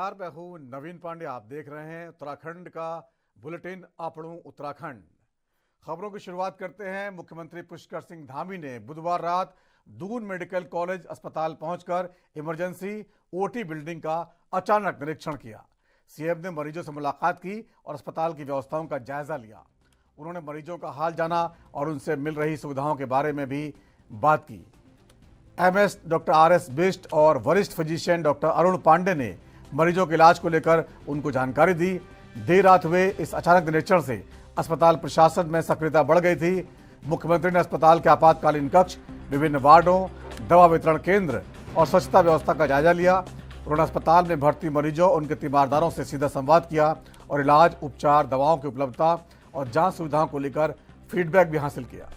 नमस्कार, मैं हूं नवीन पांडे। आप देख रहे हैं उत्तराखंड का बुलेटिन अपनों उत्तराखंड। खबरों की शुरुआत करते हैं। मुख्यमंत्री पुष्कर सिंह धामी ने बुधवार रात दून मेडिकल कॉलेज अस्पताल पहुंचकर इमरजेंसी ओटी बिल्डिंग का अचानक निरीक्षण किया। सीएम ने मरीजों से मुलाकात की और अस्पताल की व्यवस्थाओं का जायजा लिया। उन्होंने मरीजों का हाल जाना और उनसे मिल रही सुविधाओं के बारे में भी बात की। एमएस डॉक्टर आरएस बिष्ट और वरिष्ठ फिजिशियन डॉक्टर अरुण पांडे ने मरीजों के इलाज को लेकर उनको जानकारी दी। देर रात हुए इस अचानक निरीक्षण से अस्पताल प्रशासन में सक्रियता बढ़ गई थी। मुख्यमंत्री ने अस्पताल के आपातकालीन कक्ष, विभिन्न वार्डों, दवा वितरण केंद्र और स्वच्छता व्यवस्था का जायजा लिया। उन्होंने अस्पताल में भर्ती मरीजों, उनके तीमारदारों से सीधा संवाद किया और इलाज, उपचार, दवाओं की उपलब्धता और जांच सुविधाओं को लेकर फीडबैक भी हासिल किया।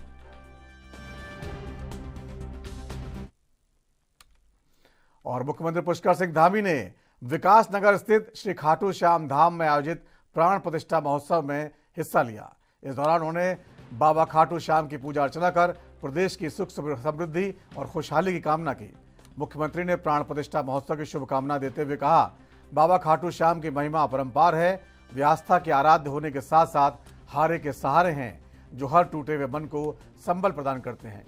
और मुख्यमंत्री पुष्कर सिंह धामी ने विकास नगर स्थित श्री खाटू श्याम धाम में आयोजित प्राण प्रतिष्ठा महोत्सव में हिस्सा लिया। इस दौरान उन्होंने बाबा खाटू श्याम की पूजा अर्चना कर प्रदेश की सुख समृद्धि और खुशहाली की कामना की। मुख्यमंत्री ने प्राण प्रतिष्ठा महोत्सव की शुभकामना देते हुए कहा, बाबा खाटू श्याम की महिमा अपरंपार है। वे आस्था के आराध्य होने के साथ साथ हारे के सहारे हैं, जो हर टूटे हुए मन को संबल प्रदान करते हैं।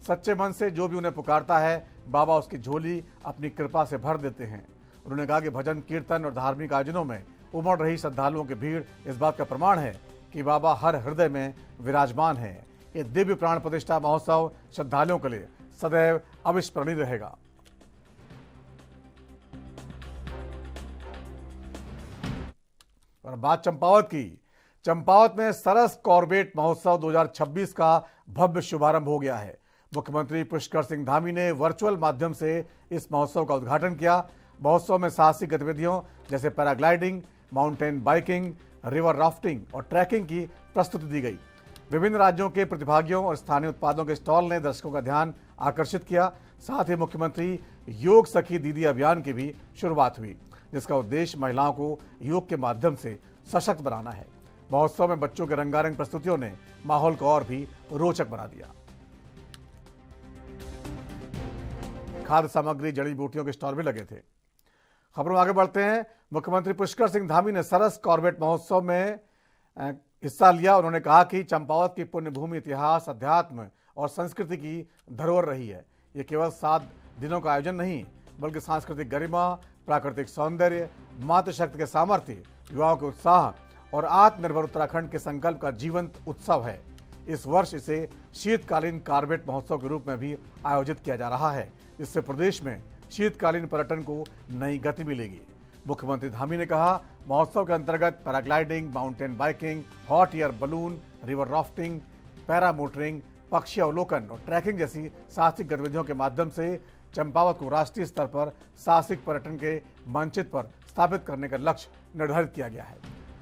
सच्चे मन से जो भी उन्हें पुकारता है, बाबा उसकी झोली अपनी कृपा से भर देते हैं। उन्होंने कहा कि भजन, कीर्तन और धार्मिक आयोजनों में उमड़ रही श्रद्धालुओं की भीड़ इस बात का प्रमाण है कि बाबा हर हृदय में विराजमान है। ये दिव्य प्राण प्रतिष्ठा महोत्सव श्रद्धालुओं के लिए सदैव अविस्मरणीय रहेगा। और बात चंपावत की। चंपावत में सरस कॉर्बेट महोत्सव 2026 का भव्य शुभारंभ हो गया है। मुख्यमंत्री पुष्कर सिंह धामी ने वर्चुअल माध्यम से इस महोत्सव का उद्घाटन किया। महोत्सव में साहसिक गतिविधियों जैसे paragliding, mountain biking, river rafting और ट्रैकिंग की प्रस्तुति दी गई। विभिन्न राज्यों के प्रतिभागियों और स्थानीय उत्पादों के स्टॉल ने दर्शकों का ध्यान आकर्षित किया। साथ ही मुख्यमंत्री योग सखी दीदी अभियान की भी शुरुआत हुई, जिसका उद्देश्य महिलाओं को योग के माध्यम से सशक्त बनाना है। महोत्सव में बच्चों के रंगारंग प्रस्तुतियों ने माहौल को और भी रोचक बना दिया। खाद्य सामग्री, जड़ी बूटियों के स्टॉल भी लगे थे। खबरों आगे बढ़ते हैं। मुख्यमंत्री पुष्कर सिंह धामी ने सरस कॉर्बेट महोत्सव में हिस्सा लिया। उन्होंने कहा कि चंपावत की पुण्यभूमि इतिहास, अध्यात्म और संस्कृति की धरोहर रही है। ये केवल 7 दिनों का आयोजन नहीं, बल्कि सांस्कृतिक गरिमा, प्राकृतिक सौंदर्य, मातृशक्ति के सामर्थ्य, युवाओं के उत्साह और आत्मनिर्भर उत्तराखंड के संकल्प का जीवंत उत्सव है। इस वर्ष इसे शीतकालीन कॉर्बेट महोत्सव के रूप में भी आयोजित किया जा रहा है, जिससे प्रदेश में शीतकालीन पर्यटन को नई गति मिलेगी। मुख्यमंत्री धामी ने कहा, महोत्सव के अंतर्गत paragliding, mountain biking, hot air balloon, river rafting, paramotoring, पक्षी अवलोकन और ट्रैकिंग जैसी साहसिक गतिविधियों के माध्यम से चंपावत को राष्ट्रीय स्तर पर साहसिक पर्यटन के मानचित्र पर स्थापित करने का लक्ष्य निर्धारित किया गया है।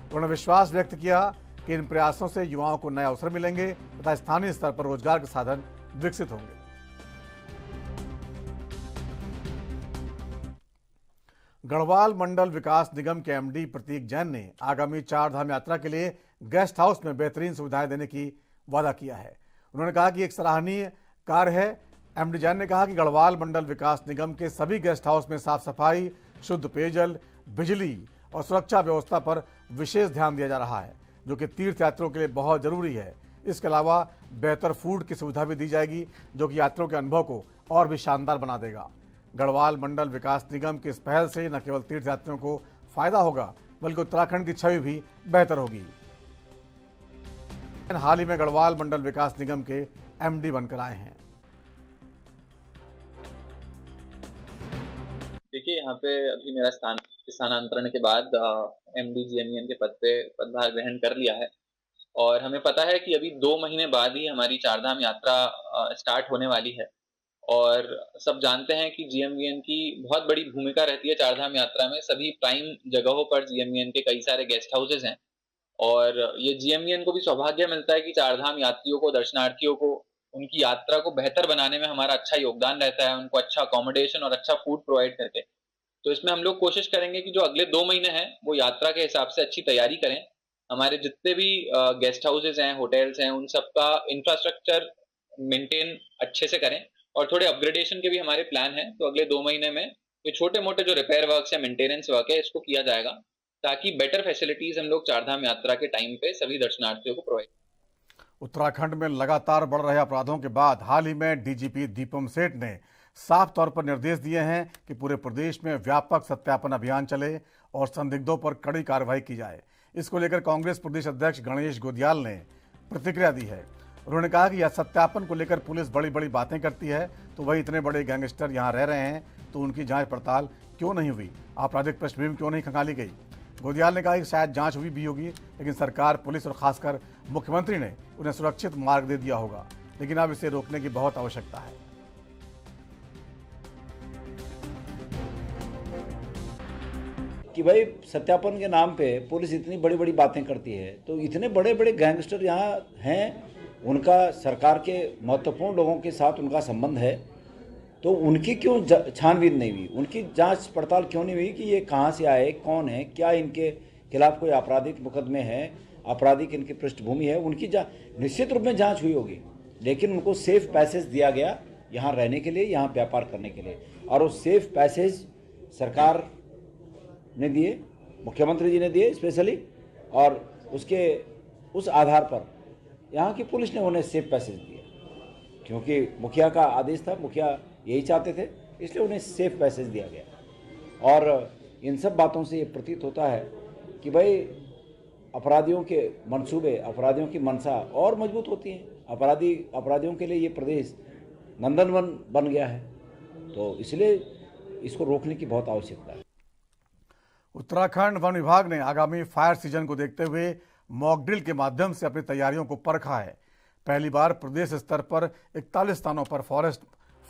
उन्होंने विश्वास व्यक्त किया कि इन प्रयासों से युवाओं को नए अवसर मिलेंगे तथा स्थानीय स्तर पर रोजगार के साधन विकसित होंगे। गढ़वाल मंडल विकास निगम के एमडी प्रतीक जैन ने आगामी 4 धाम यात्रा के लिए गेस्ट हाउस में बेहतरीन सुविधाएं देने की वादा किया है। उन्होंने कहा कि एक सराहनीय कार्य है। एमडी जैन ने कहा कि गढ़वाल मंडल विकास निगम के सभी गेस्ट हाउस में साफ सफाई, शुद्ध पेयजल, बिजली और सुरक्षा व्यवस्था पर विशेष ध्यान दिया जा रहा है, जो कि तीर्थयात्रियों के लिए बहुत जरूरी है। इसके अलावा बेहतर फूड की सुविधा भी दी जाएगी, जो कि यात्रियों के अनुभव को और भी शानदार बना देगा। गढ़वाल मंडल विकास निगम की इस पहल से न केवल तीर्थयात्रियों को फायदा होगा, बल्कि उत्तराखंड की छवि भी बेहतर होगी। हाल ही में गढ़वाल मंडल विकास निगम के एमडी बनकर आए हैं। देखिए, यहाँ पे अभी मेरा स्थानांतरण के बाद एमडी जीएमईएन के पद पे पदभार ग्रहण कर लिया है और हमें पता है कि अभी 2 महीने बाद ही हमारी 4 धाम यात्रा स्टार्ट होने वाली है और सब जानते हैं कि जीएमवीएन की बहुत बड़ी भूमिका रहती है 4 धाम यात्रा में। सभी प्राइम जगहों पर जीएमवीएन के कई सारे गेस्ट हाउसेज हैं और ये जीएमवीएन को भी सौभाग्य मिलता है कि 4 धाम यात्रियों को, दर्शनार्थियों को, उनकी यात्रा को बेहतर बनाने में हमारा अच्छा योगदान रहता है, उनको अच्छा अकोमोडेशन और अच्छा फूड प्रोवाइड करके। तो इसमें हम लोग कोशिश करेंगे कि जो अगले 2 महीने हैं वो यात्रा के हिसाब से अच्छी तैयारी करें। हमारे जितने भी गेस्ट हाउसेज हैं, होटल्स हैं, उन सबका इंफ्रास्ट्रक्चर मेंटेन अच्छे से करें और थोड़े अपग्रेडेशन के भी हमारे प्लान हैं। तो अगले 2 महीने में तो छोटे मोटे जो रिपेयर वर्क या मेंटेनेंस वर्क है इसको किया जाएगा, ताकि बेटर फैसिलिटीज हम लोग चारधाम यात्रा के टाइम पे सभी दर्शनार्थियों को प्रोवाइड। उत्तराखंड में लगातार बढ़ रहे अपराधों के बाद हाल ही में डीजीपी दीपम सेठ ने साफ तौर पर निर्देश दिए हैं कि पूरे प्रदेश में व्यापक सत्यापन अभियान चले और संदिग्धों पर कड़ी कार्रवाई की जाए। इसको लेकर कांग्रेस प्रदेश अध्यक्ष गणेश गोदियाल ने प्रतिक्रिया दी है। उन्होंने कहा कि यह सत्यापन को लेकर पुलिस बड़ी बड़ी बातें करती है, तो वही इतने बड़े गैंगस्टर यहाँ रह रहे हैं तो उनकी जांच पड़ताल क्यों नहीं हुई, आपराधिक पृष्ठभूमि क्यों नहीं खंगाली गई। गोदियाल ने कहा कि शायद जांच हुई भी होगी, लेकिन सरकार, पुलिस और खासकर मुख्यमंत्री ने उन्हें सुरक्षित मार्ग दे दिया होगा, लेकिन अब इसे रोकने की बहुत आवश्यकता है। कि भाई सत्यापन के नाम पे पुलिस इतनी बड़ी बड़ी बातें करती है, तो इतने बड़े बड़े गैंगस्टर यहाँ हैं, उनका सरकार के महत्वपूर्ण लोगों के साथ उनका संबंध है, तो उनकी क्यों छानबीन नहीं हुई, उनकी जांच पड़ताल क्यों नहीं हुई कि ये कहाँ से आए, कौन है, क्या इनके खिलाफ कोई आपराधिक मुकदमे हैं, आपराधिक इनकी पृष्ठभूमि है। उनकी निश्चित रूप में जांच हुई होगी, लेकिन उनको सेफ पैसेज दिया गया यहाँ रहने के लिए, यहाँ व्यापार करने के लिए, और वो सेफ पैसेज सरकार ने दिए, मुख्यमंत्री जी ने दिए स्पेशली, और उस आधार पर यहाँ की पुलिस ने उन्हें सेफ पैसेज दिए, क्योंकि मुखिया का आदेश था, मुखिया यही चाहते थे, इसलिए उन्हें सेफ पैसेज दिया गया। और इन सब बातों से ये प्रतीत होता है कि भाई अपराधियों के मंसूबे, अपराधियों की मंशा और मजबूत होती हैं। अपराधियों के लिए ये प्रदेश नंदनवन बन गया है, तो इसलिए इसको रोकने की बहुत आवश्यकता है। उत्तराखंड वन विभाग ने आगामी फायर सीजन को देखते हुए मॉक ड्रिल के माध्यम से अपनी तैयारियों को परखा है। पहली बार प्रदेश स्तर पर 41 स्थानों पर forest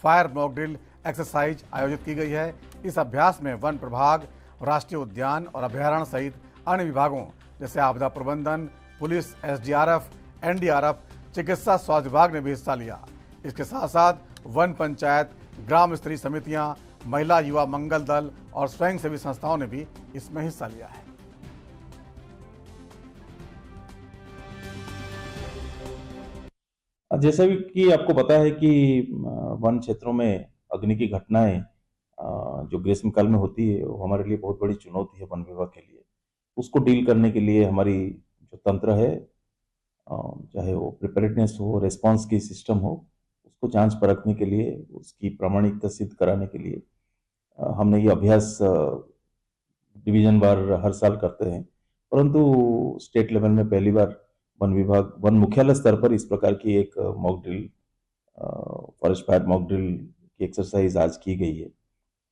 fire mock drill exercise आयोजित की गई है। इस अभ्यास में वन प्रभाग, राष्ट्रीय उद्यान और अभ्यारण्य सहित अन्य विभागों जैसे आपदा प्रबंधन, पुलिस, एसडीआरएफ, एनडीआरएफ, चिकित्सा, स्वास्थ्य विभाग ने भी हिस्सा लिया। इसके साथ साथ वन पंचायत, ग्राम स्तरीय समितियां, महिला युवा मंगल दल और स्वयंसेवी संस्थाओं ने भी इसमें हिस्सा लिया है। जैसा कि आपको पता है कि वन क्षेत्रों में अग्नि की घटनाएं जो ग्रीष्मकाल में होती है वो हमारे लिए बहुत बड़ी चुनौती है वन विभाग के लिए। उसको डील करने के लिए हमारी जो तंत्र है, चाहे वो प्रिपेयर्डनेस हो, रेस्पॉन्स की सिस्टम हो, उसको जांच परखने के लिए, उसकी प्रामाणिकता सिद्ध कराने के लिए हमने ये अभ्यास डिवीजन वार हर साल करते हैं। परंतु स्टेट लेवल में पहली बार वन विभाग, वन मुख्यालय स्तर पर इस प्रकार की एक mock drill, forest fire mock drill की एक्सरसाइज आज की गई है।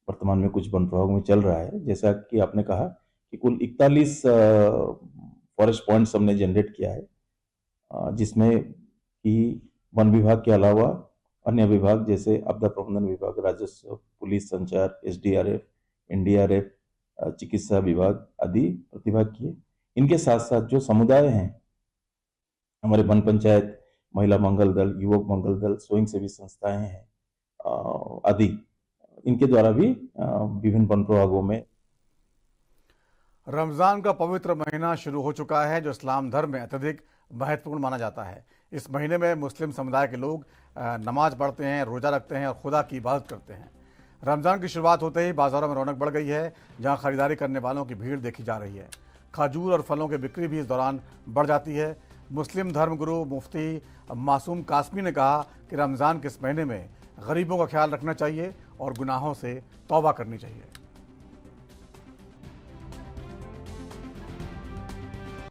वर्तमान में कुछ वन विभागों में चल रहा है। जैसा कि आपने कहा कि कुल 41 फॉरेस्ट पॉइंट्स हमने जनरेट किया है, जिसमें कि वन विभाग के अलावा अन्य विभाग जैसे आपदा प्रबंधन विभाग, राजस्व, पुलिस, संचार, एसडीआरएफ, एनडीआरएफ, चिकित्सा विभाग आदि प्रतिभाग किए। इनके साथ साथ जो समुदाय हैं, हमारे वन पंचायत, महिला मंगल दल, युवक मंगल दल, स्वयंसेवी संस्थाएं हैं आदि, इनके द्वारा भी विभिन्न वन प्रभागों में। रमजान का पवित्र महीना शुरू हो चुका है, जो इस्लाम धर्म में अत्यधिक महत्वपूर्ण माना जाता है। इस महीने में मुस्लिम समुदाय के लोग नमाज पढ़ते हैं, रोजा रखते हैं और खुदा की इबादत करते हैं। रमजान की शुरुआत होते ही बाजारों में रौनक बढ़ गई है, जहां खरीदारी करने वालों की भीड़ देखी जा रही है। खजूर और फलों की बिक्री भी इस दौरान बढ़ जाती है। मुस्लिम धर्मगुरु मुफ्ती मासूम कासमी ने कहा कि रमज़ान के इस महीने में गरीबों का ख्याल रखना चाहिए और गुनाहों से तौबा करनी चाहिए।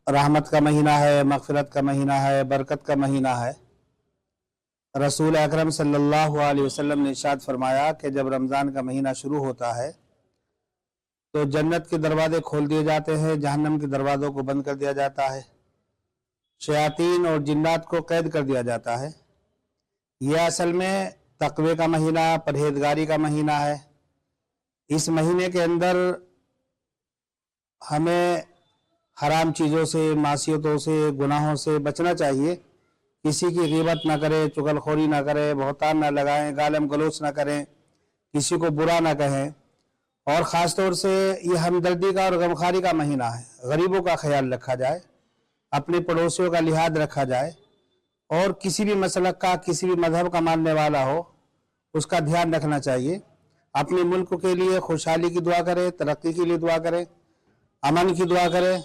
रहमत का महीना है, मग़फ़िरत का महीना है, बरकत का महीना है। रसूल अकरम सल्लल्लाहु अलैहि वसल्लम ने इरशाद फरमाया कि जब रमज़ान का महीना शुरू होता है तो जन्नत के दरवाजे खोल दिए जाते हैं, जहन्नम के दरवाज़ों को बंद कर दिया जाता है, शयातीन और जिन्नात को कैद कर दिया जाता है। यह असल में तक़वे का महीना, परहेजगारी का महीना है। इस महीने के अंदर हमें हराम चीज़ों से, मासियतों से, गुनाहों से बचना चाहिए। किसी की ग़ीबत ना करें, चुगलखोरी ना करें, बहतान ना लगाएं, गालम गलोच ना करें, किसी को बुरा ना कहें। और ख़ास तौर से ये हमदर्दी का और गमखारी का महीना है। गरीबों का ख्याल रखा जाए, अपने पड़ोसियों का लिहाज रखा जाए, और किसी भी मसलक का, किसी भी मजहब का मानने वाला हो उसका ध्यान रखना चाहिए। अपने मुल्क के लिए खुशहाली की दुआ करें, तरक्की के लिए दुआ करें, अमन की दुआ करें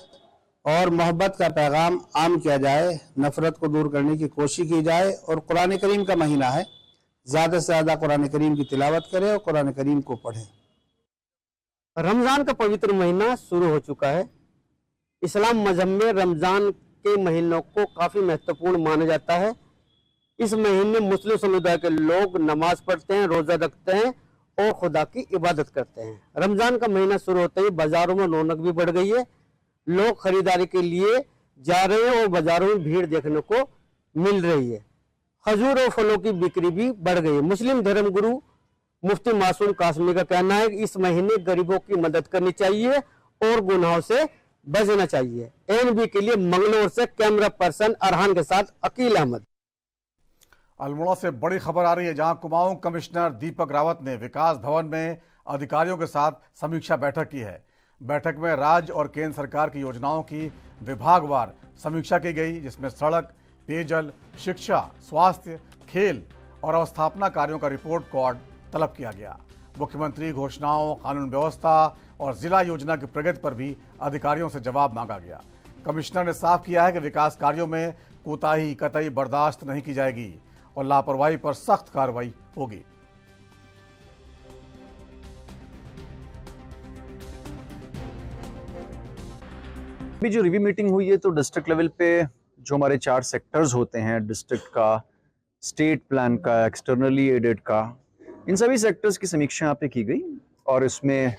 और मोहब्बत का पैगाम आम किया जाए, नफरत को दूर करने की कोशिश की जाए। और कुरान करीम का महीना है, ज़्यादा से ज़्यादा कुरान करीम की तिलावत करें और कुरान करीम को पढ़ें। रमज़ान का पवित्र महीना शुरू हो चुका है। इस्लाम मजहब में रमज़ान के महीनों को काफ़ी महत्वपूर्ण माना जाता है। इस महीने मुस्लिम समुदाय के लोग नमाज पढ़ते हैं, रोज़ा रखते हैं और खुदा की इबादत करते हैं। रमज़ान का महीना शुरू होते ही बाज़ारों में रौनक भी बढ़ गई है। लोग खरीदारी के लिए जा रहे हैं और बाज़ारों में भीड़ देखने को मिल रही है। खजूर और फलों की बिक्री भी बढ़ गई है। मुस्लिम धर्मगुरु मुफ्ती मासूम कासमी का कहना है कि इस महीने गरीबों की मदद करनी चाहिए और गुनाहों से बचना चाहिए। एनबी के लिए मंगलौर से कैमरा पर्सन अरहान के साथ अकील अहमद। अल्मोड़ा से बड़ी खबर आ रही है, जहां कुमाऊं कमिश्नर दीपक रावत ने विकास भवन में अधिकारियों के साथ समीक्षा बैठक की है। बैठक में राज्य और केंद्र सरकार की योजनाओं की विभागवार समीक्षा की गई, जिसमें सड़क, पेयजल, शिक्षा, स्वास्थ्य, खेल और अवस्थापना कार्यों का रिपोर्ट कार्ड तलब किया गया। मुख्यमंत्री घोषणाओं, कानून व्यवस्था और जिला योजना की प्रगति पर भी अधिकारियों से जवाब मांगा गया। कमिश्नर ने साफ किया है कि विकास कार्यों में कोताही कतई बर्दाश्त नहीं की जाएगी और लापरवाही पर सख्त कार्रवाई होगी। अभी जो रिव्यू मीटिंग हुई है तो डिस्ट्रिक्ट लेवल पे जो हमारे 4 सेक्टर्स होते हैं, डिस्ट्रिक्ट का, स्टेट प्लान का, एक्सटर्नली एडेड का, इन सभी सेक्टर्स की समीक्षा यहाँ पे की गई और इसमें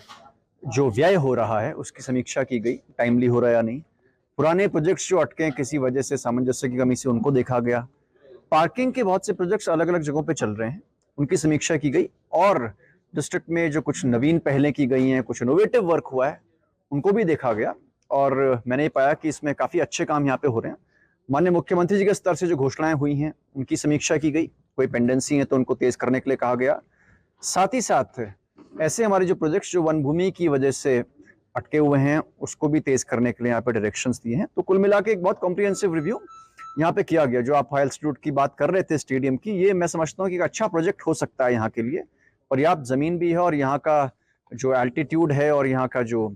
जो व्यय हो रहा है उसकी समीक्षा की गई, टाइमली हो रहा है या नहीं। पुराने प्रोजेक्ट्स जो अटके हैं किसी वजह से, सामंजस्य की कमी से, उनको देखा गया। पार्किंग के बहुत से प्रोजेक्ट्स अलग अलग जगहों पे चल रहे हैं, उनकी समीक्षा की गई और डिस्ट्रिक्ट में जो कुछ नवीन पहलें की गई हैं, कुछ इनोवेटिव वर्क हुआ है, उनको भी देखा गया और मैंने पाया कि इसमें काफ़ी अच्छे काम यहाँ पे हो रहे हैं। माननीय मुख्यमंत्री जी के स्तर से जो घोषणाएं हुई हैं उनकी समीक्षा की गई, कोई पेंडेंसी है तो उनको तेज करने के लिए कहा गया। साथ ही साथ ऐसे हमारे जो प्रोजेक्ट्स जो वन भूमि की वजह से अटके हुए हैं उसको भी तेज करने के लिए यहाँ पे डायरेक्शंस दिए हैं। तो कुल मिला के एक बहुत कॉम्प्रिहेंसिव रिव्यू यहाँ पे किया गया। जो आप हाई एल्टीट्यूड की बात कर रहे थे स्टेडियम की, ये मैं समझता हूँ कि एक अच्छा प्रोजेक्ट हो सकता है यहाँ के लिए। पर्याप्त जमीन भी है और यहाँ का जो एल्टीट्यूड है और यहाँ का जो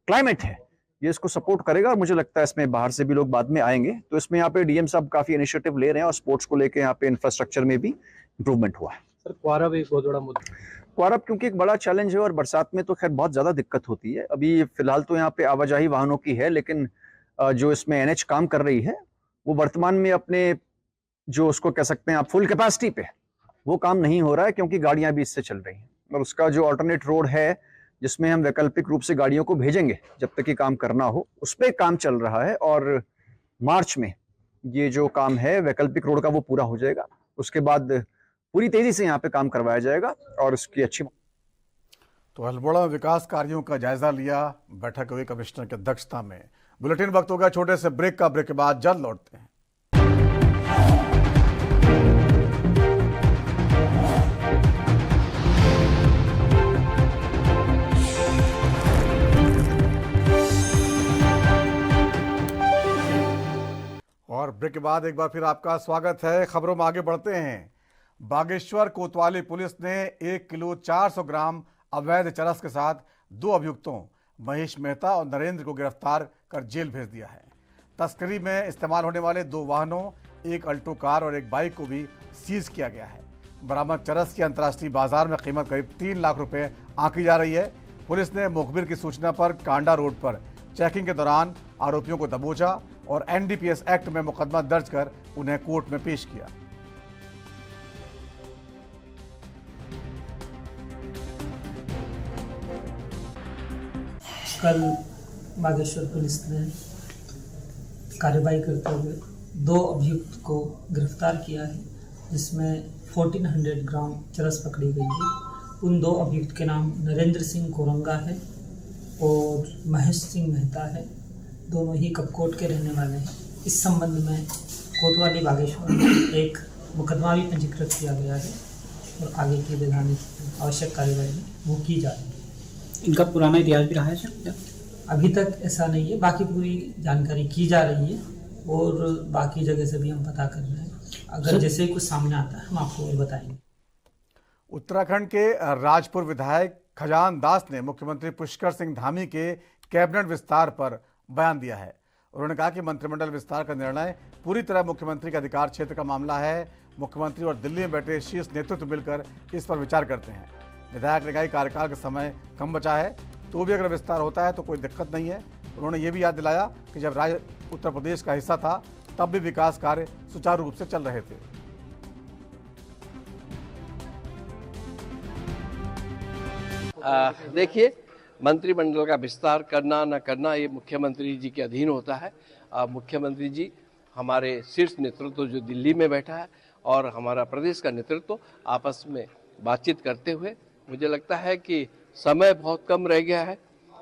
क्लाइमेट है ये इसको सपोर्ट करेगा और मुझे लगता है इसमें बाहर से भी लोग बाद में आएंगे। तो इसमें यहाँ पे डीएम साहब काफी इनिशिएटिव ले रहे हैं और स्पोर्ट्स को लेकर यहाँ पे इंफ्रास्ट्रक्चर में भी इंप्रूवमेंट हुआ है। सर, क्वारब एक बहुत बड़ा मुद्दा, क्वारब क्योंकि एक बड़ा चैलेंज है और बरसात में तो खैर बहुत ज्यादा दिक्कत होती है। अभी फिलहाल तो यहाँ पे आवाजाही वाहनों की है, लेकिन जो इसमें एनएच काम कर रही है वो वर्तमान में अपने जो उसको कह सकते हैं आप फुल कैपेसिटी पे वो काम नहीं हो रहा है क्योंकि गाड़ियां भी इससे चल रही हैं। और उसका जो अल्टरनेट रोड है जिसमें हम वैकल्पिक रूप से गाड़ियों को भेजेंगे जब तक ये काम करना हो, उस पर काम चल रहा है और मार्च में ये जो काम है वैकल्पिक रोड का वो पूरा हो जाएगा। उसके बाद पूरी तेजी से यहाँ पे काम करवाया जाएगा और इसकी अच्छी। तो अल्मोड़ा में विकास कार्यों का जायजा लिया, बैठक हुई कमिश्नर की अध्यक्षता में। बुलेटिन वक्त होगा छोटे से ब्रेक का, ब्रेक के बाद जल्द लौटते हैं। और ब्रेक के बाद एक बार फिर आपका स्वागत है। खबरों में आगे बढ़ते हैं। बागेश्वर कोतवाली पुलिस ने 1 किलो 400 ग्राम अवैध चरस के साथ 2 अभियुक्तों महेश मेहता और नरेंद्र को गिरफ्तार कर जेल भेज दिया है। तस्करी में इस्तेमाल होने वाले 2 वाहनों, 1 अल्टो कार और 1 बाइक को भी सीज किया गया है। बरामद चरस की अंतर्राष्ट्रीय बाजार में कीमत करीब 3 लाख रुपए आंकी जा रही है। पुलिस ने मुखबिर की सूचना पर कांडा रोड पर चेकिंग के दौरान आरोपियों को दबोचा और एनडीपीएस एक्ट में मुकदमा दर्ज कर उन्हें कोर्ट में पेश किया। कल बागेश्वर पुलिस ने कार्रवाई करते हुए 2 अभियुक्त को गिरफ्तार किया है, जिसमें 1400 ग्राम चरस पकड़ी गई है। उन 2 अभियुक्त के नाम नरेंद्र सिंह कोरंगा है और महेश सिंह मेहता है। दोनों ही कपकोट के रहने वाले हैं। इस संबंध में कोतवाली बागेश्वर में एक मुकदमा भी पंजीकृत किया गया है और आगे की वैधानिक आवश्यक कार्यवाही वो की जा रही है। इनका पुराना इतिहास भी रहा है सर? अभी तक ऐसा नहीं है, बाकी पूरी जानकारी की जा रही है और बाकी जगह से भी हम पता कर रहे हैं। अगर जैसे ही कुछ सामने आता है हम आपको और बताएंगे। उत्तराखंड के राजपुर विधायक खजान दास ने मुख्यमंत्री पुष्कर सिंह धामी के कैबिनेट विस्तार पर बयान दिया है। उन्होंने कहा कि मंत्रिमंडल विस्तार का निर्णय पूरी तरह मुख्यमंत्री के अधिकार क्षेत्र का मामला है। मुख्यमंत्री और दिल्ली में बैठे शीर्ष नेतृत्व मिलकर इस पर विचार करते हैं। विधायक ने कहा कि कार्यकाल का समय कम बचा है, तो भी अगर विस्तार होता है तो कोई दिक्कत नहीं है। उन्होंने ये भी याद दिलाया कि जब राज्य उत्तर प्रदेश का हिस्सा था तब भी विकास कार्य सुचारू रूप से चल रहे थे। देखिए, मंत्रिमंडल का विस्तार करना न करना ये मुख्यमंत्री जी के अधीन होता है। मुख्यमंत्री जी हमारे शीर्ष नेतृत्व जो दिल्ली में बैठा है और हमारा प्रदेश का नेतृत्व आपस में बातचीत करते हुए, मुझे लगता है कि समय बहुत कम रह गया है।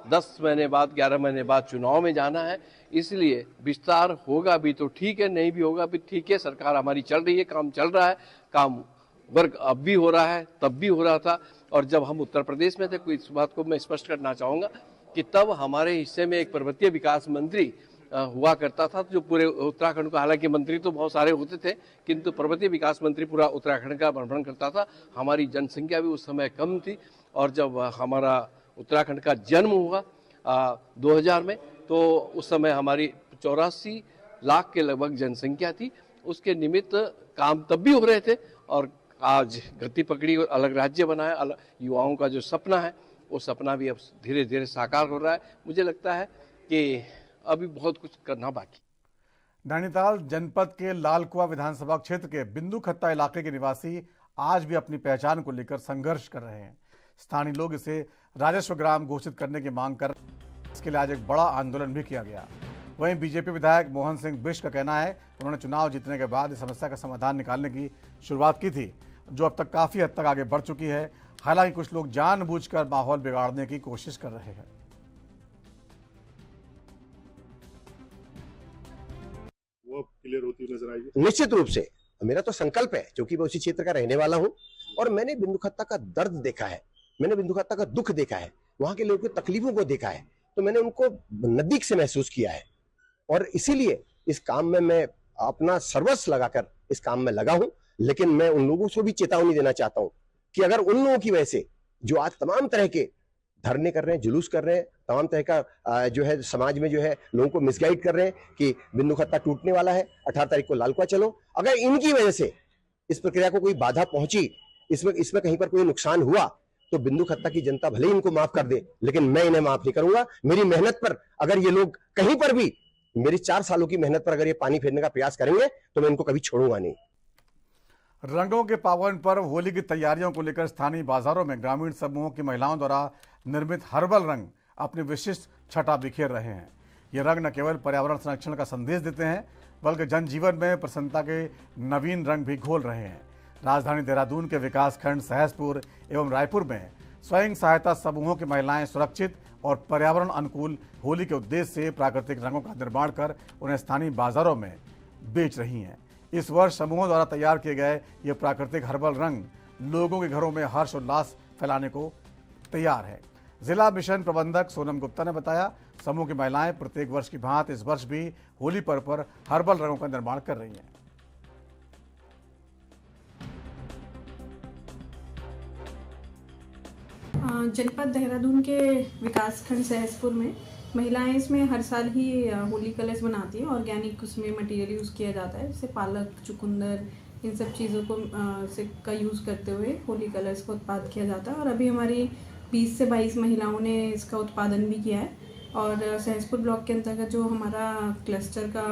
10 महीने बाद 11 महीने बाद चुनाव में जाना है, इसलिए विस्तार होगा भी तो ठीक है, नहीं भी होगा भी ठीक है। सरकार हमारी चल रही है, काम चल रहा है, काम वर्क अब भी हो रहा है, तब भी हो रहा था। और जब हम उत्तर प्रदेश में थे, कोई इस बात को मैं स्पष्ट करना चाहूँगा कि तब हमारे हिस्से में एक पर्वतीय विकास मंत्री हुआ करता था, जो पूरे उत्तराखंड को, हालांकि मंत्री तो बहुत सारे होते थे, किंतु पर्वतीय विकास मंत्री पूरा उत्तराखंड का भ्रमण करता था। हमारी जनसंख्या भी उस समय कम थी और जब हमारा उत्तराखंड का जन्म हुआ 2000 में, तो उस समय हमारी 84 लाख के लगभग जनसंख्या थी। उसके निमित्त काम तब भी हो रहे थे और आज गति पकड़ी और अलग राज्य बनाया। अलग युवाओं का जो सपना है वो सपना भी अब धीरे धीरे साकार हो रहा है। मुझे लगता है कि अभी बहुत कुछ करना बाकी। नैनीताल जनपद के लालकुआ विधानसभा क्षेत्र के बिंदु खत्ता इलाके के निवासी आज भी अपनी पहचान को लेकर संघर्ष कर रहे हैं। स्थानीय लोग इसे राजस्व ग्राम घोषित करने की मांग कर रहे हैं। इसके लिए आज एक बड़ा आंदोलन भी किया गया। वहीं बीजेपी विधायक मोहन सिंह बिष्ट का कहना है कि उन्होंने चुनाव जीतने के बाद इस समस्या का समाधान निकालने की शुरुआत की थी, जो अब तक काफी हद तक आगे बढ़ चुकी है। हालांकि कुछ लोग जानबूझकर माहौल बिगाड़ने की कोशिश कर रहे हैं। वो क्लियर होती हुई नजर आएगी। निश्चित रूप से मेरा तो संकल्प है, क्योंकि मैं उसी क्षेत्र का रहने वाला हूं और मैंने बिंदु खत्ता का दर्द देखा है, मैंने बिंदु खत्ता का दुख देखा है, वहां के लोगों की तकलीफों को देखा है, तो मैंने उनको नजदीक से महसूस किया है और इसीलिए इस काम में मैं अपना सर्वस्व लगाकर इस काम में लगा हूं। लेकिन मैं उन लोगों को भी चेतावनी देना चाहता हूं कि अगर उन लोगों की वजह से जो आज तमाम तरह के धरने कर रहे हैं, जुलूस कर रहे हैं, तमाम तरह का जो है समाज में जो है लोगों को मिसगाइड कर रहे हैं कि बिंदु खत्ता टूटने वाला है, 18 तारीख को लालकुआ चलो, अगर इनकी वजह से इस प्रक्रिया को कोई बाधा पहुंची, इसमें कहीं पर कोई नुकसान हुआ, तो बिंदु खत्ता की जनता भले ही इनको माफ कर दे, लेकिन मैं इन्हें माफ नहीं करूंगा। मेरी मेहनत पर अगर ये लोग कहीं पर भी, मेरी 4 सालों की मेहनत पर अगर ये पानी फेरने का प्रयास करेंगे तो मैं इनको कभी छोड़ूंगा नहीं। रंगों के पावन पर्व होली की तैयारियों को लेकर स्थानीय बाजारों में ग्रामीण समूहों की महिलाओं द्वारा निर्मित हर्बल रंग अपनी विशिष्ट छटा बिखेर रहे हैं। ये रंग न केवल पर्यावरण संरक्षण का संदेश देते हैं, बल्कि जनजीवन में प्रसन्नता के नवीन रंग भी घोल रहे हैं। राजधानी देहरादून के विकास खंड सहसपुर एवं रायपुर में स्वयं सहायता समूहों की महिलाएं सुरक्षित और पर्यावरण अनुकूल होली के उद्देश्य से प्राकृतिक रंगों का निर्माण कर उन्हें स्थानीय बाजारों में बेच रही हैं। इस वर्ष समूहों द्वारा तैयार किए गए ये प्राकृतिक हर्बल रंग लोगों के घरों में हर्ष उल्लास फैलाने को तैयार है। जिला मिशन प्रबंधक सोनम गुप्ता ने बताया, समूह की महिलाएं प्रत्येक वर्ष की भांति इस वर्ष भी होली पर्व पर हर्बल रंगों का निर्माण कर रही हैं। जनपद देहरादून के विकासखंड सहसपुर में महिलाएं इसमें हर साल ही होली कलर्स बनाती हैं। ऑर्गेनिक उसमें मटेरियल यूज़ किया जाता है, जैसे पालक, चुकंदर, इन सब चीज़ों को का यूज़ करते हुए होली कलर्स का उत्पादन किया जाता है। और अभी हमारी 20 से 22 महिलाओं ने इसका उत्पादन भी किया है। और सहसपुर ब्लॉक के अंतर्गत जो हमारा क्लस्टर का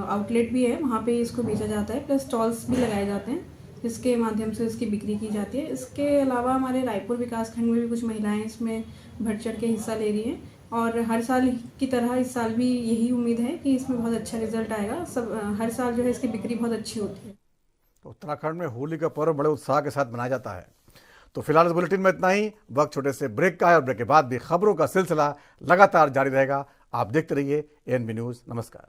आउटलेट भी है, वहाँ पे इसको बेचा जाता है, प्लस स्टॉल्स भी लगाए जाते हैं जिसके माध्यम से इसकी बिक्री की जाती है। इसके अलावा हमारे रायपुर विकासखंड में भी कुछ महिलाएं इसमें बढ़ चढ़ के हिस्सा ले रही हैं और हर साल की तरह इस साल भी यही उम्मीद है कि इसमें बहुत अच्छा रिजल्ट आएगा। सब हर साल जो है इसकी बिक्री बहुत अच्छी होती है। तो उत्तराखंड में होली का पर्व बड़े उत्साह के साथ मनाया जाता है। तो फिलहाल इस बुलेटिन में इतना ही। वक्त छोटे से ब्रेक का है और ब्रेक के बाद भी खबरों का सिलसिला लगातार जारी रहेगा। आप देखते रहिए ANB न्यूज़। नमस्कार।